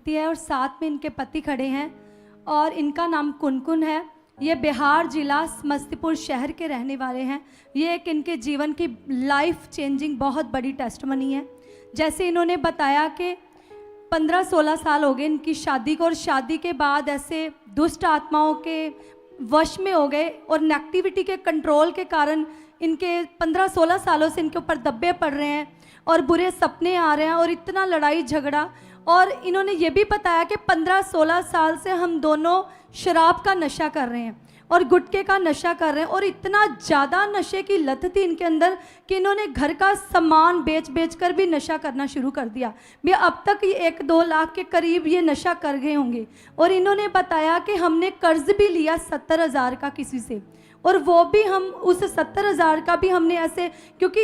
पीती है और साथ में इनके पति खड़े हैं और इनका नाम कुनकुन है। ये बिहार जिला समस्तीपुर शहर के रहने वाले हैं। ये एक इनके जीवन की लाइफ चेंजिंग बहुत बड़ी टेस्टमनी है। जैसे इन्होंने बताया कि 15-16 साल हो गए इनकी शादी को और शादी के बाद ऐसे दुष्ट आत्माओं के वश में हो गए और नेगेटिविटी के कंट्रोल के कारण इनके 15-16 सालों से इनके ऊपर दब्बे पड़ रहे हैं और बुरे सपने आ रहे हैं और इतना लड़ाई झगड़ा। और इन्होंने ये भी बताया कि 15-16 साल से हम दोनों शराब का नशा कर रहे हैं और गुटखे का नशा कर रहे हैं और इतना ज़्यादा नशे की लत थी इनके अंदर कि इन्होंने घर का सामान बेच कर भी नशा करना शुरू कर दिया। भी अब तक ये 1-2 लाख के करीब ये नशा कर गए होंगे। और इन्होंने बताया कि हमने कर्ज भी लिया 70,000 का किसी से और वो भी हम उस 70,000 का भी हमने ऐसे, क्योंकि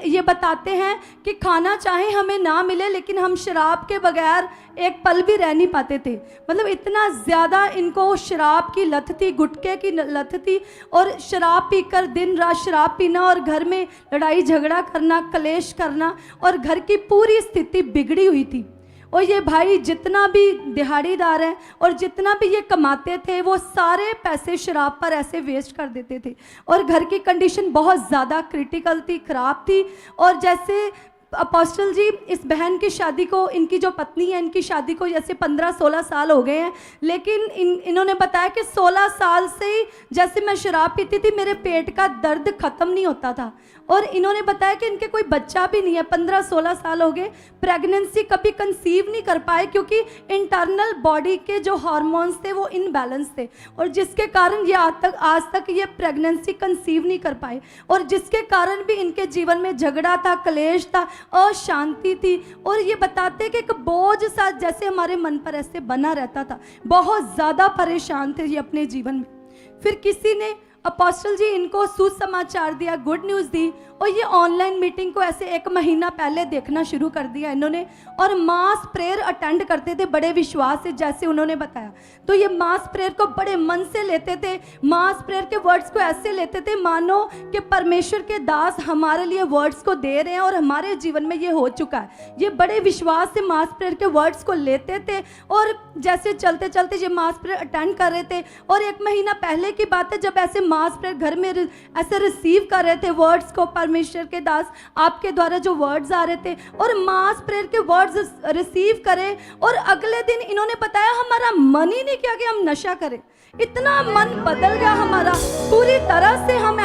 ये बताते हैं कि खाना चाहे हमें ना मिले लेकिन हम शराब के बगैर एक पल भी रह नहीं पाते थे। मतलब इतना ज़्यादा इनको शराब की लत थी, गुटखे की लत थी और शराब पीकर दिन रात शराब पीना और घर में लड़ाई झगड़ा करना, कलेश करना और घर की पूरी स्थिति बिगड़ी हुई थी। और ये भाई जितना भी दिहाड़ीदार है और जितना भी ये कमाते थे वो सारे पैसे शराब पर ऐसे वेस्ट कर देते थे और घर की कंडीशन बहुत ज़्यादा क्रिटिकल थी, ख़राब थी। और जैसे अपोस्टल जी इस बहन की शादी को, इनकी जो पत्नी है इनकी शादी को जैसे 15-16 साल हो गए हैं, लेकिन इन्होंने बताया कि 16 साल से ही जैसे मैं शराब पीती थी मेरे पेट का दर्द ख़त्म नहीं होता था। और इन्होंने बताया कि इनके कोई बच्चा भी नहीं है, 15-16 साल हो गए, प्रेगनेंसी कभी कंसीव नहीं कर पाए क्योंकि इंटरनल बॉडी के जो हार्मोन्स थे वो इनबैलेंस थे और जिसके कारण ये आज तक ये प्रेगनेंसी कंसीव नहीं कर पाए और जिसके कारण भी इनके जीवन में झगड़ा था, कलेश था, अशांति थी। और ये बताते कि एक बोझ सा जैसे हमारे मन पर ऐसे बना रहता था, बहुत ज़्यादा परेशान थे ये अपने जीवन में। फिर किसी ने अपोस्टल जी इनको सुसमाचार दिया, गुड न्यूज़ दी और ये ऑनलाइन मीटिंग को ऐसे 1 महीना पहले देखना शुरू कर दिया इन्होंने और मास प्रेयर अटेंड करते थे बड़े विश्वास से, जैसे उन्होंने बताया। तो ये मास प्रेयर को बड़े मन से लेते थे, मास प्रेयर के वर्ड्स को ऐसे लेते थे मानो कि परमेश्वर के दास हमारे लिए वर्ड्स को दे रहे हैं और हमारे जीवन में ये हो चुका है। ये बड़े विश्वास से मास प्रेयर के वर्ड्स को लेते थे और जैसे चलते चलते ये मास प्रेयर अटेंड कर रहे थे। और 1 महीना पहले की बात है जब ऐसे मास प्रेयर घर में ऐसे रिसीव कर रहे थे वर्ड्स को, परमेश्वर के दास आपके द्वारा जो वर्ड्स आ रहे थे और मास प्रेयर के वर्ड्स रिसीव करें और अगले दिन इन्होंने बताया हमारा मन ही नहीं किया कि हम नशा करें। इतना मन बदल गया हमारा पूरी तरह से। हमें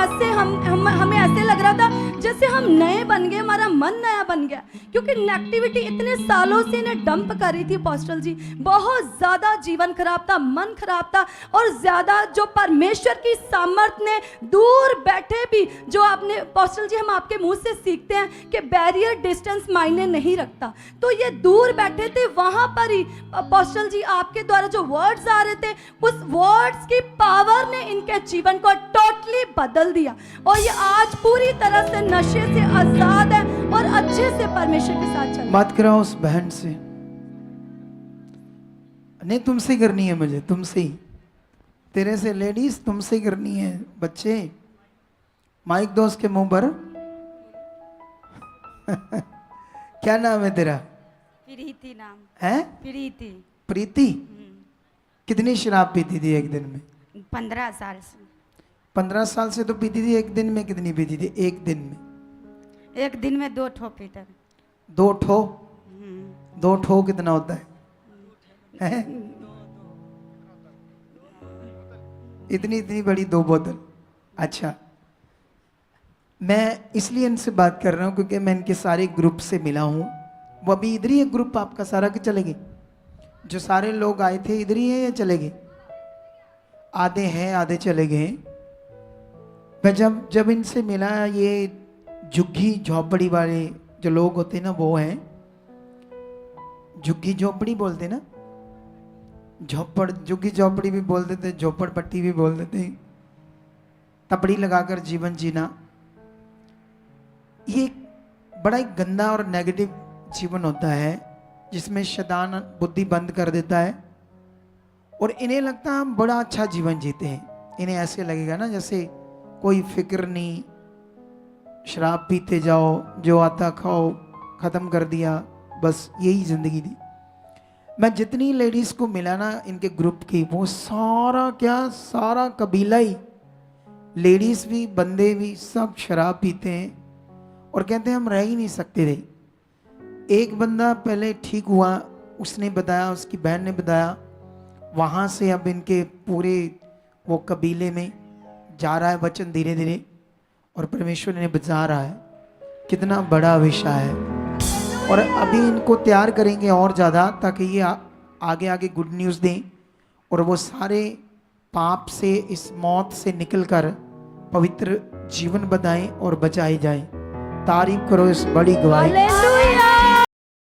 ऐसे लग रहा था जैसे हम नए बन गए, हमारा मन नया बन गया क्योंकि नेगेटिविटी इतने सालों से इन्हें डंप कर रही थी अपोस्टल जी। बहुत ज़्यादा जीवन खराब था, मन खराब था और ज़्यादा जो परमेश्वर की सामर्थ्य ने दूर बैठे भी, जो आपने अपोस्टल जी हम आपके मुंह से सीखते हैं कि बैरियर डिस्टेंस मायने नहीं रखता, तो ये दूर बैठे थे वहाँ पर ही अपोस्टल जी आपके द्वारा जो वर्ड्स आ रहे थे उस वर्ड्स की पावर ने इनके जीवन को टोटली बदल दिया और ये आज पूरी तरह से नशे से आजाद है और अच्छे से परमेश्वर के साथ चल। बात कराओ उस बहन से। नहीं तुमसे करनी है, मुझे तुमसे ही, तेरे से लेडीज तुमसे ही करनी है। बच्चे माइक दो उसके मुंह पर। क्या नाम है तेरा? प्रीति नाम है? प्रीति। प्रीति। कितनी शराब पीती थी एक दिन में? 15 साल से। 15 साल से तो पीती थी। एक दिन में कितनी पीती थी? एक दिन में? एक दिन में 2 ठो पीता। 2 ठो? 2 ठो कितना होता है? इतनी इतनी बड़ी 2 बोतल। अच्छा, मैं इसलिए इनसे बात कर रहा हूँ क्योंकि मैं इनके सारे ग्रुप से मिला हूँ। वो अभी इधर ही है ग्रुप आपका सारा कि चले गए? जो सारे लोग आए थे इधर ही है या चले गए? आधे हैं, आधे चले गए। मैं जब इनसे मिला, ये झुग्गी झोपड़ी वाले जो लोग होते हैं ना, वो हैं झुग्गी झोपड़ी बोलते ना, झुग्गी झोपड़ी भी बोल देते, झोपड़पट्टी भी बोल देते, तपड़ी लगाकर जीवन जीना। ये बड़ा ही गंदा और नेगेटिव जीवन होता है जिसमें शैतान बुद्धि बंद कर देता है और इन्हें लगता है हम बड़ा अच्छा जीवन जीते हैं। इन्हें ऐसे लगेगा ना जैसे कोई फिक्र नहीं, शराब पीते जाओ, जो आता खाओ, ख़त्म कर दिया, बस यही ज़िंदगी थी। मैं जितनी लेडीज को मिला ना इनके ग्रुप की, वो सारा क्या सारा कबीला ही, लेडीज भी बंदे भी सब शराब पीते हैं और कहते हैं हम रह ही नहीं सकते थे। एक बंदा पहले ठीक हुआ, उसने बताया, उसकी बहन ने बताया, वहाँ से अब इनके पूरे वो कबीले में जा रहा है वचन धीरे धीरे, और परमेश्वर ने बचा रहा है। कितना बड़ा विषय है। और अभी इनको तैयार करेंगे और ज़्यादा, ताकि ये आगे आगे गुड न्यूज़ दें और वो सारे पाप से, इस मौत से निकलकर पवित्र जीवन बनाएं और बचाए जाएं। तारीफ करो इस बड़ी गवाही। हालेलुया।